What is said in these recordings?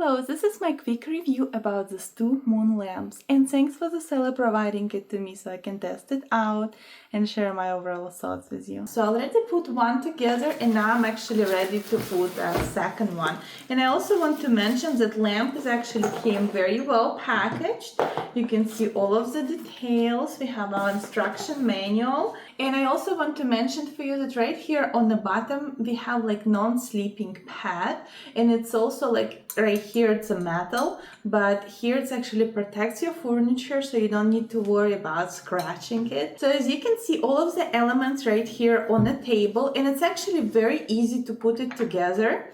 Hello, this is my quick review about these two moon lamps, and thanks for the seller providing it to me so I can test it out and share my overall thoughts with you. So I already put one together and now I'm actually ready to put a second one. And I also want to mention that lamp is actually came very well packaged. You can see all of the details. We have our instruction manual. And I also want to mention for you that right here on the bottom we have like non-sleeping pad, and it's also like right here it's a metal, but here it actually protects your furniture so you don't need to worry about scratching it. So as you can see all of the elements right here on the table, and it's actually very easy to put it together.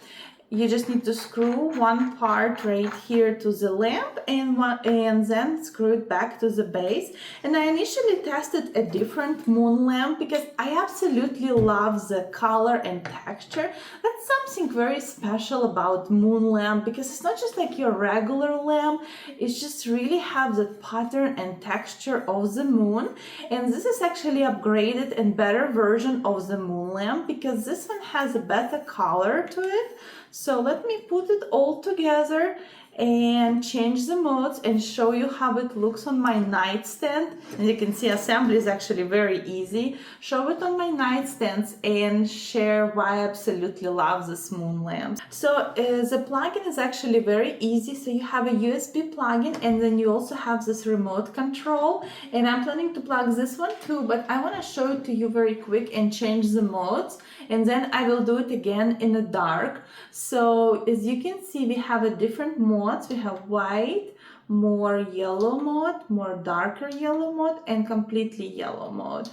You just need to screw one part right here to the lamp and then screw it back to the base. And I initially tested a different moon lamp because I absolutely love the color and texture. That's something very special about moon lamp because it's not just like your regular lamp, it's just really have the pattern and texture of the moon. And this is actually upgraded and better version of the moon lamp because this one has a better color to it. So let me put it all together and change the modes and show you how it looks on my nightstand. And you can see assembly is actually very easy. Show it on my nightstands and share why I absolutely love this moon lamp. So the plugin is actually very easy. So you have a USB plugin and then you also have this remote control. And I'm planning to plug this one too, but I want to show it to you very quick and change the modes. And then I will do it again in the dark. So as you can see, we have a different modes. We have white, more yellow mode, more darker yellow mode, and completely yellow mode.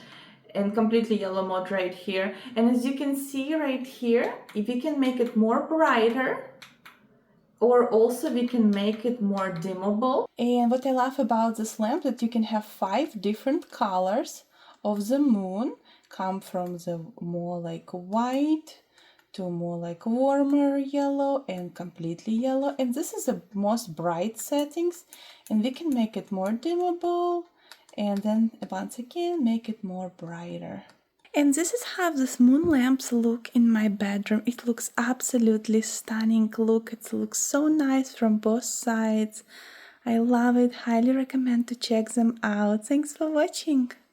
And completely yellow mode right here. And as you can see right here, if we can make it more brighter, or also we can make it more dimmable. And what I love about this lamp that you can have 5 different colors of the moon, come from the more like white to more like warmer yellow and completely yellow. And this is the most bright settings, and we can make it more dimmable and then once again make it more brighter. And this is how this moon lamps look in my bedroom. It looks absolutely stunning. Look, it looks so nice from both sides. I love it. Highly recommend to check them out. Thanks for watching.